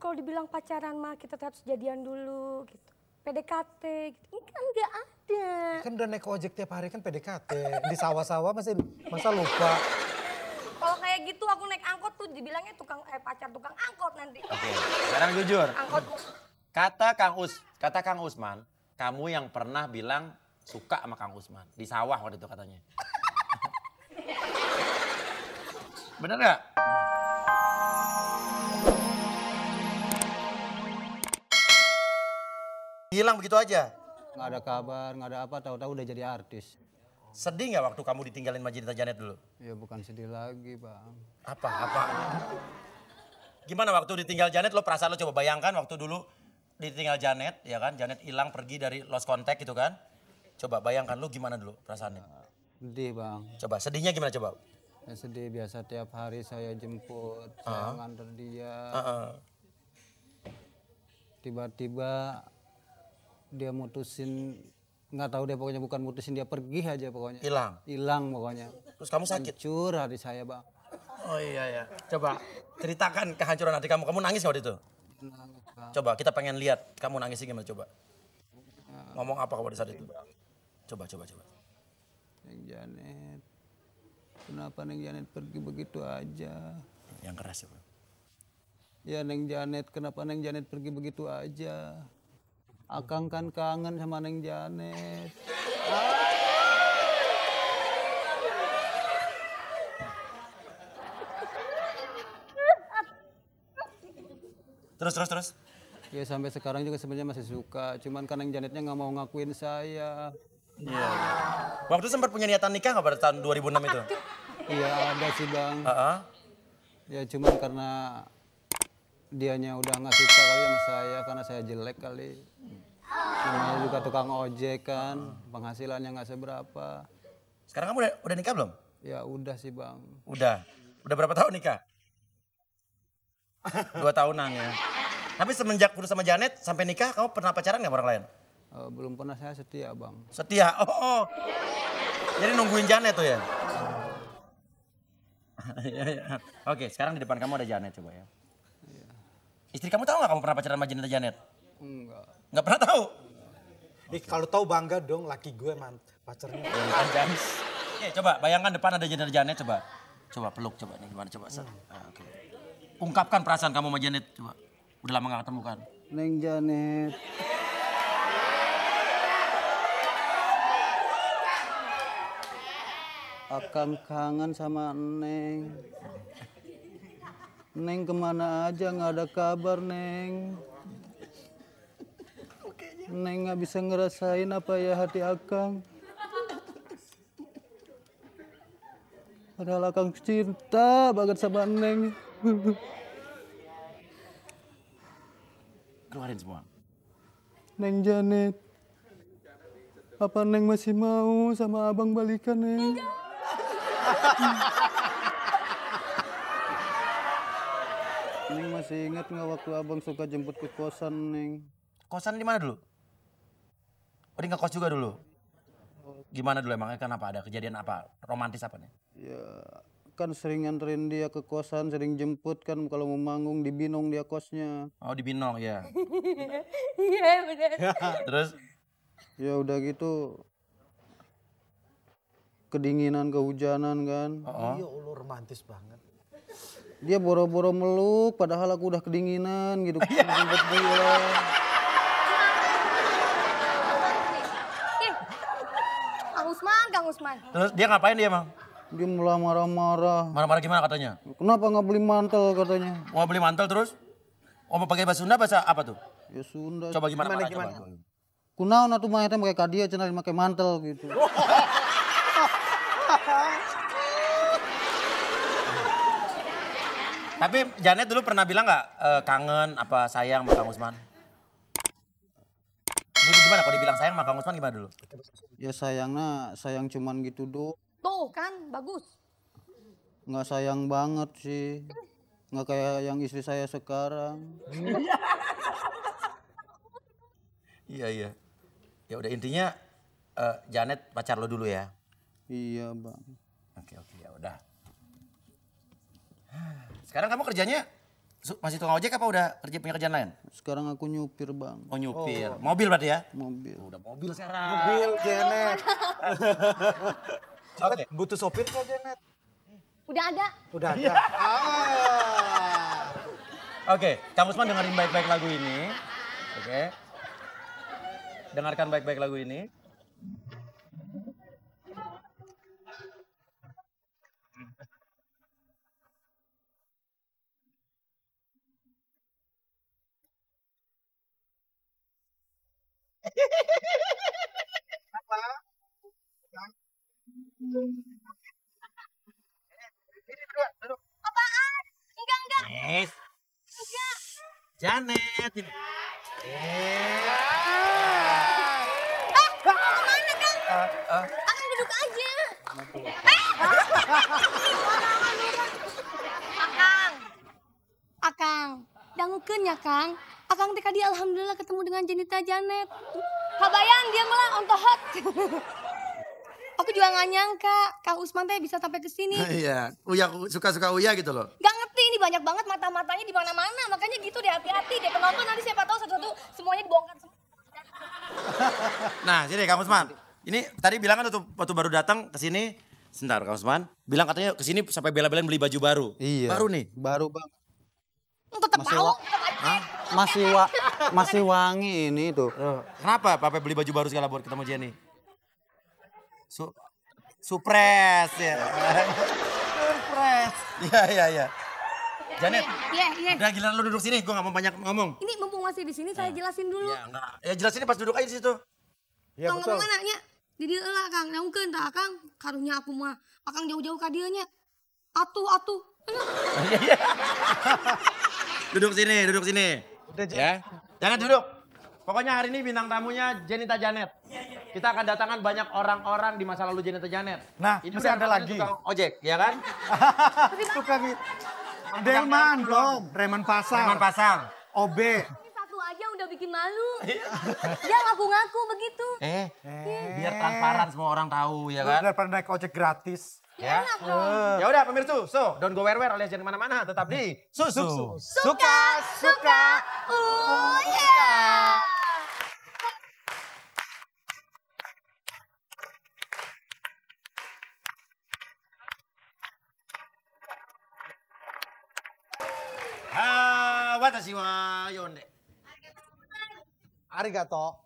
kalau dibilang pacaran mah kita harus jadian dulu gitu. PDKT gitu. Ini kan nggak ada. Kan udah naik ojek tiap hari kan PDKT. Di sawah-sawah masa lupa. Kalau kayak gitu aku naik angkot tuh dibilangnya pacar tukang angkot nanti. Oke, sekarang jujur. Angkot. Kata Kang Usman, kamu yang pernah bilang suka sama Kang Usman. Di sawah waktu itu katanya. Bener nggak? Hilang begitu aja? Nggak ada kabar, nggak ada apa, tahu-tahu udah jadi artis. Sedih nggak waktu kamu ditinggalin sama Jinita Janet dulu? Ya bukan sedih lagi, Bang. Apa? Gimana waktu ditinggal Janet, lo perasaan lo coba bayangkan waktu dulu ditinggal Janet, ya kan? Janet hilang pergi dari lost contact gitu kan? Coba bayangkan lo gimana dulu perasaannya? Sedih, Bang. Coba, sedihnya gimana coba? Ya sedih, biasa tiap hari saya jemput, saya nganter dia. Tiba-tiba dia mutusin, nggak tahu dia pokoknya bukan mutusin, dia pergi aja pokoknya. Hilang pokoknya. Terus kamu sakit? Hancur hati saya, Bang. Oh iya. Coba ceritakan kehancuran hati kamu. Kamu nangis nggak waktu itu? Nangis, Bang. Coba kita pengen lihat kamu nangisnya gimana coba. Ngomong apa kamu di saat itu? Coba. Neng Janet, kenapa Neng Janet pergi begitu aja? Yang keras ya, Bro. Ya Neng Janet, kenapa Neng Janet pergi begitu aja? Akang kan kangen sama Neng Janet. Terus. Ya sampai sekarang juga sebenarnya masih suka, cuman kan Neng Janetnya nggak mau ngakuin saya. Iya. Waktu itu sempat punya niatan nikah nggak pada tahun 2006 itu? Iya ada sih Bang. Ya cuman karena dianya udah nggak suka kali sama saya, karena saya jelek kali. Namanya juga tukang ojek kan, penghasilannya nggak seberapa. Sekarang kamu udah nikah belum? Ya udah sih Bang. Udah berapa tahun nikah? 2 tahunan ya. Tapi semenjak putus sama Janet sampai nikah, kamu pernah pacaran nggak sama orang lain? Belum pernah, saya setia Bang. Setia? Oh. Jadi nungguin Janet tuh ya? Iya. Oke, sekarang di depan kamu ada Janet coba ya. Istri kamu tahu nggak kamu pernah pacaran sama Janet? Enggak. Nggak pernah tahu? Kalau tahu bangga dong, laki gue pacarnya. Coba bayangkan depan ada Janet coba. Coba peluk coba nih gimana coba. Oke. Ungkapkan perasaan kamu sama Janet coba. Udah lama gak ketemu kan? Neng Janet. Akang kangen sama Neng. Neng kemana aja nggak ada kabar Neng. Neng nggak bisa ngerasain apa ya hati Akang. Padahal Akang cinta banget sama Neng. Keluarin semua. Neng Janet, apa Neng masih mau sama abang balikan Neng? Neng masih ingat nggak waktu abang suka jemput ke kosan Neng? Kosan di mana dulu? Oh, di ngekos juga dulu? Gimana dulu emangnya, kenapa ada kejadian apa? Romantis apa nih? Ya kan sering nganterin dia ke kosan, sering jemput kan kalau mau manggung di Binong dia kosnya. Oh di Binong ya. Iya bener. Terus? Ya udah gitu kedinginan, kehujanan kan. Iya Allah romantis banget. Dia boro-boro meluk padahal aku udah kedinginan gitu. Jemput dia. Kang Usman. Terus dia ngapain dia emang? Dia mulai marah-marah. Marah-marah gimana katanya? Kenapa nggak beli mantel katanya? Mau beli mantel terus? Mau pakai bahasa Sunda bahasa apa tuh? Ya Sunda. Coba gimana? Kunaon atuh mah eta pakai kadia cenah make mantel gitu. Tapi Janet dulu pernah bilang nggak kangen apa sayang sama Kang Usman? Ini gimana kalau dibilang sayang sama Kang Usman gimana dulu? Ya sayangnya sayang cuman gitu doang. Tuh kan bagus. Nggak sayang banget sih. Nggak kayak yang istri saya sekarang. Iya. Ya udah intinya Janet pacar lo dulu ya. Iya bang. Oke ya udah. Sekarang kamu kerjanya Masih tukang ojek apa udah punya kerjaan lain? Sekarang aku nyupir bang. Oh nyupir. Mobil berarti ya? Mobil. Udah mobil sekarang. Mobil, Janet. Oke, butuh sopir kok, Janet? Udah ada. Udah ada. Oke, Kang Usman dengerin baik-baik lagu ini. Oke. Dengarkan baik-baik lagu ini. Apaan? Enggak. Yes. Janet. Kemana Kang? Akang duduk aja. Akang, dangukeun ya Kang. Akang teh tadi alhamdulillah ketemu dengan Jenita Janet. Kabayang dia malah ontohot. Aku juga gak nyangka Kang Usman teh bisa sampai ke sini. Iya, Uya suka-suka Uya gitu loh. Gak ngerti ini banyak banget mata-matanya di mana-mana. Makanya gitu deh hati-hati deh penonton nanti siapa tahu satu-satu semuanya dibongkar semua. Nah, sini Kang Usman. Ini tadi bilang kan waktu baru datang ke sini. Sebentar Kang Usman. Bilang katanya ke sini sampai bela-belain beli baju baru. Iya. Baru nih. Baru bang. Tetap Masih tahu, wa- tetap aja. Masih wangi ini tuh. Kenapa Papa beli baju baru segala buat ketemu Jenny? Supres ya. Surprise. Iya. Janet, Iya. udah giliran lu duduk sini, gue gak mau banyak ngomong. Ini mumpung masih di sini saya jelasin dulu. Ya enggak. Ya jelasin pas duduk aja di situ. Iya Kang betul. ngomong nanya, di dieu lah Kang, naungkeun tah Kang, karunya aku mah. Akang jauh-jauh ka dieu nya. Atuh. Duduk sini. Udah, Ya. Jangan duduk. Pokoknya hari ini bintang tamunya Jenita Janet. Kita akan datangkan banyak orang-orang di masa lalu Jenita Janet. Nah, ini masih udah ada lagi. tukang ojek, ya kan? Tukang Delman belum, Reman Pasar. Taman Pasar. OB. Ini satu aja udah bikin malu. Dia ngaku-ngaku begitu. Biar transparan semua orang tahu, ya kan? Daripada naik ojek gratis. Ya. Ya udah pemirsa, don't go where alias jangan kemana-mana, tetap di Susu. Suka. Oh yeah. Watashi wa yonde. Arigato.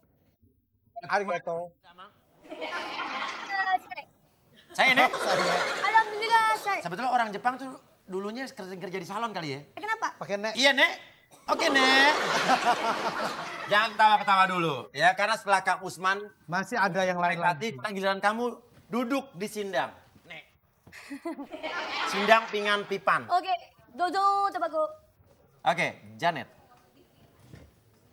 Saya ini. Alhamdulillah saya. Sebetulnya orang Jepang tuh dulunya kerja di salon kali ya. Kenapa? Pakai nek. Iya, Nek. Oke, Nek. Jangan ketawa-ketawa dulu. Ya, karena setelah Kang Usman Masih ada yang lain berlatih, lagi. giliran kamu duduk di sindang. Nek. Sindang pingan pipan. Oke, Dodo coba go. Oke, Janet.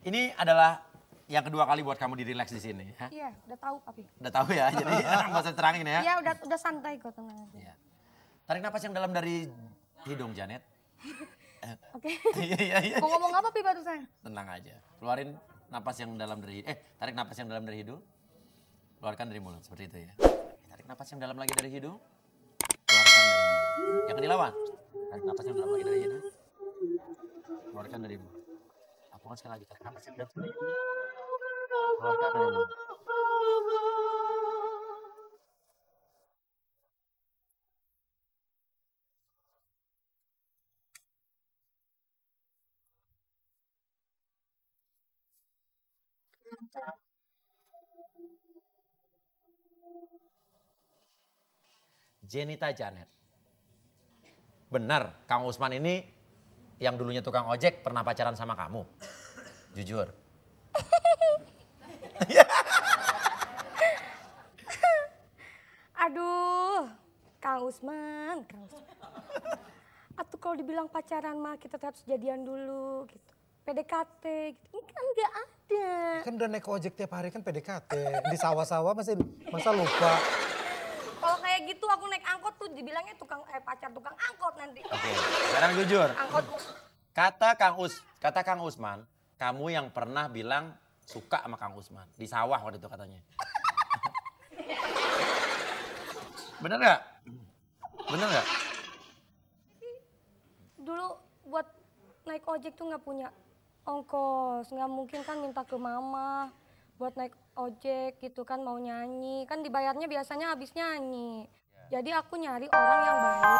Ini adalah yang kedua kali buat kamu di relax di sini. Hah? Iya, udah tahu Papi. Udah tahu ya, jadi nggak usah terangin ya. Iya, udah santai kok tenang aja. Iya. Tarik napas yang dalam dari hidung, Janet. Oke. Iya. Mau ngomong apa Pi barusan? Tenang aja. Keluarin napas yang dalam dari tarik napas yang dalam dari hidung. Keluarkan dari mulut seperti itu ya. Tarik napas yang dalam lagi dari hidung. Keluarkan dari mulut. Jangan dilawan. Tarik napas yang dalam lagi dari hidung. Keluarkan dari mulut. Lakukan sekali lagi. Tarik napas yang dalam dari hidung. Keluarkan dari mulut. Jenita Janet. Benar, Kang Usman ini yang dulunya tukang ojek pernah pacaran sama kamu? Jujur. Aduh, Kang Usman. Atuh kalau dibilang pacaran mah kita harus jadian dulu gitu. PDKT gitu. Ini kan nggak ada. Kan udah naik ojek tiap hari kan PDKT. Di sawah-sawah masa lupa. Kalau kayak gitu aku naik angkot tuh dibilangnya pacar tukang angkot nanti. Oke, sekarang jujur. Angkot. Kata Kang Usman, kamu yang pernah bilang suka sama Kang Usman di sawah waktu itu katanya. Bener nggak? Bener nggak? Dulu buat naik ojek tuh nggak punya ongkos, nggak mungkin kan minta ke mama buat naik ojek gitu kan, mau nyanyi kan dibayarnya biasanya habis nyanyi. Jadi aku nyari orang yang baik.